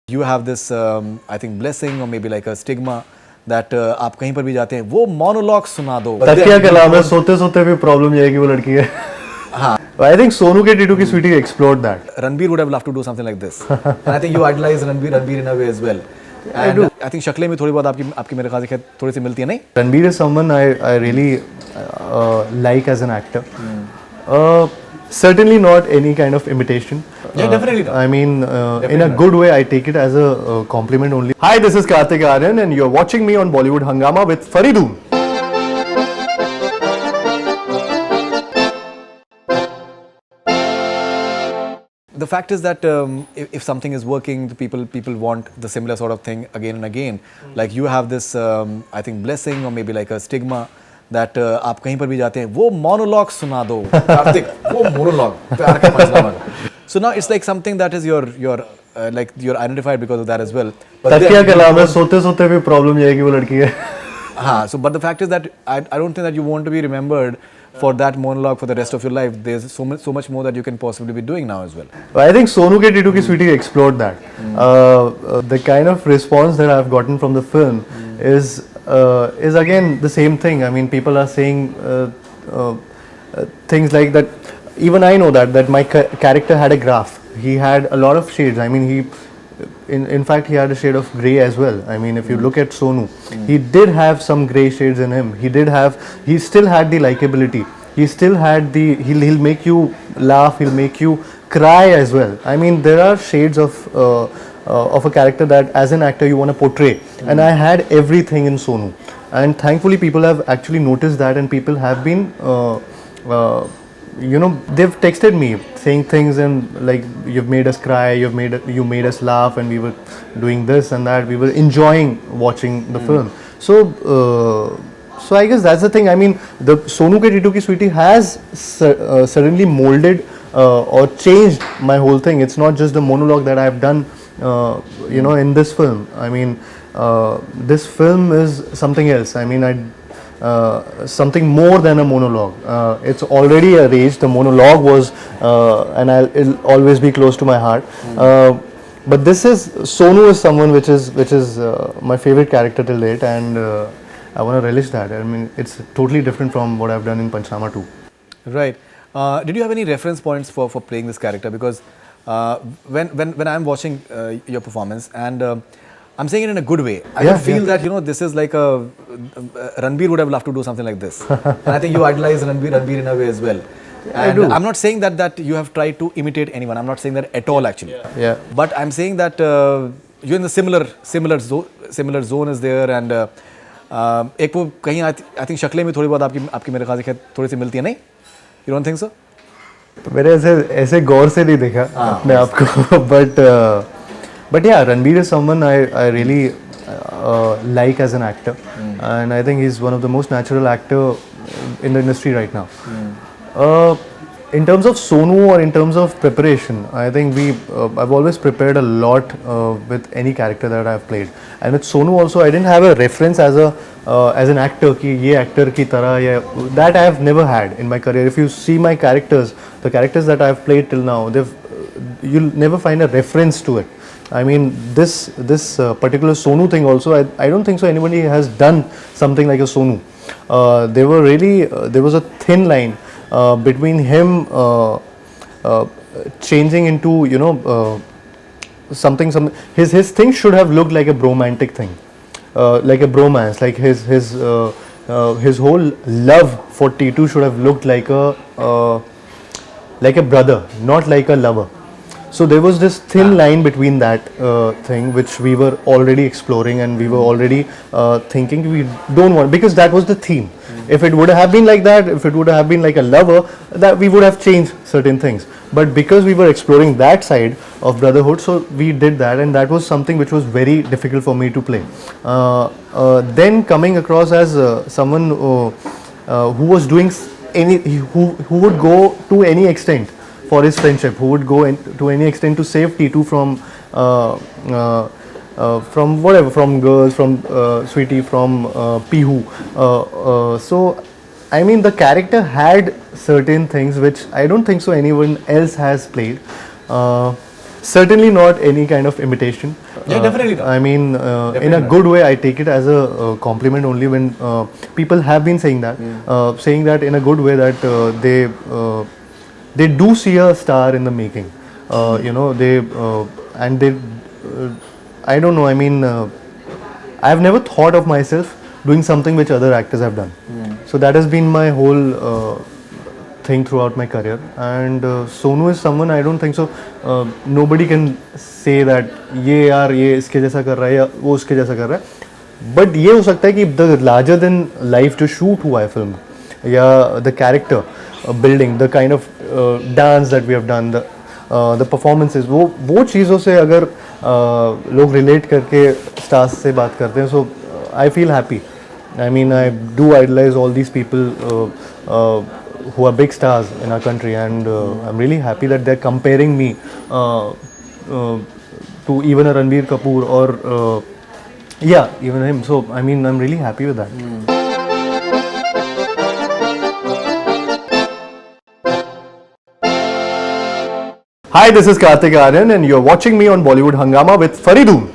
You have this, I think, blessing or maybe like a stigma that आप कहीं पर भी जाते हैं वो monologues सुना दो. तकिया कलाम है, सोते सोते भी प्रॉब्लम ये है कि वो लड़की है. हाँ. I think Sonu के Titu की Sweety explored that. Ranbir would have loved to do something like this. And I think you idolize Ranbir in a way as well. I do. I think शक्लें भी थोड़ी बहुत आपकी मेरे ख्याल से थोड़ी सी मिलती है नहीं? Ranbir is someone I really like as an actor. Certainly not any kind of imitation. Yeah, definitely not. I mean, in a good way, I take it as a compliment only. Hi, this is Kartik Aaryan, and you're watching me on Bollywood Hungama with Faridoon. The fact is that if something is working, the people want the similar sort of thing again and again. Like you have this, I think, blessing or maybe like a stigma that आप कहीं पर भी जाते हैं वो monologues सुना दो. कार्तिक, वो monologue, प्यार का पंचनामा. So now it's like something that is your like you're identified because of that as well. तकिया कलाम है, सोते सोते भी प्रॉब्लम ये है कि वो लड़की है. हाँ. So but the fact is that I don't think that you want to be remembered for that monologue for the rest of your life. There's so much more that you can possibly be doing now as well. I think Sonu ke Titu ki Sweety explored that. The kind of response that I've gotten from the film is again the same thing. I mean, people are saying things like that. Even I know that my character had a graph. He had a lot of shades. I mean, in fact, he had a shade of grey as well. I mean, if you look at Sonu, he did have some grey shades in him. He still had the likability. He still had he'll make you laugh. He'll make you cry as well. I mean, there are shades of a character that as an actor you want to portray. And I had everything in Sonu. And thankfully, people have actually noticed that, and people have been they've texted me saying things and like, you've made us cry, you made us laugh, and we were doing this and that. We were enjoying watching the film. So I guess that's the thing. I mean, the Sonu ke Titu ki Sweety has suddenly molded or changed my whole thing. It's not just the monologue that I've done, in this film. I mean, this film is something else. I mean, something more than a monologue. It's already a rage. The monologue was, and it'll always be close to my heart. But Sonu is someone which is my favorite character till date, and I want to relish that. I mean, it's totally different from what I've done in Punchnama too. Right. Did you have any reference points for playing this character? Because when I'm watching your performance, and I'm saying it in a good way. I feel that this is like a Ranbir would have loved to do something like this. And I think you idolize Ranbir in a way as well. And I do. I'm not saying that you have tried to imitate anyone. I'm not saying that at all actually. Yeah. But I'm saying that you're in the similar zone is there, and एक वो कहीं I think शक्लें भी थोड़ी बहुत आपकी मेरे ख्याल से थोड़ी सी मिलती है नहीं? You don't think so? मैंने ऐसे गौर से नहीं देखा अपने आप को, but yeah, Ranbir is someone I really like as an actor, and I think he's one of the most natural actor in the industry right now. In terms of Sonu or in terms of preparation, I think I've always prepared a lot with any character that I've played, and with Sonu also I didn't have a reference as an actor ki ye actor ki tarah, that I have never had in my career. If you see my characters, the characters that I've played till now, you'll never find a reference to it. I mean, this particular Sonu thing also, I don't think so anybody has done something like a Sonu. There was a thin line between him changing into something. His thing should have looked like a bromantic thing, like a bromance. Like his whole love for Titu should have looked like a brother, not like a lover. So there was this thin line between that thing which we were already exploring, and we were already thinking we don't want, because that was the theme. If it would have been like that, if it would have been like a lover, that we would have changed certain things. But because we were exploring that side of brotherhood, so we did that, and that was something which was very difficult for me to play. Then coming across as someone who was doing who would go to any extent for his friendship, who would go to any extent to save Titu from whatever, from girls, from Sweety, from Pihu. So, I mean, the character had certain things which I don't think so anyone else has played. Certainly not any kind of imitation. Yeah, definitely not. I mean, in a not. good way, I take it as a compliment only when people have been saying that in a good way that they do see a star in the making. You know, and they, I don't know. I mean, I've never thought of myself doing something which other actors have done. So that has been my whole thing throughout my career. And Sonu is someone I don't think so. Nobody can say that ये यार ये इसके जैसा कर रहा है या वो उसके जैसा कर रहा है. But ये हो सकता है कि the larger than life जो shoot हुआ है film या the character building, the kind of dance that we have done, the performances, वो चीज़ों से अगर लोग relate करके stars से बात करते हैं, so I feel happy. I mean, I do idolize all these people who are big stars in our country, and I'm really happy that they're comparing me to even a Ranbir Kapoor or yeah, even him. So I mean, I'm really happy with that. Hi, this is Kartik Aaryan, and you're watching me on Bollywood Hungama with Faridoon.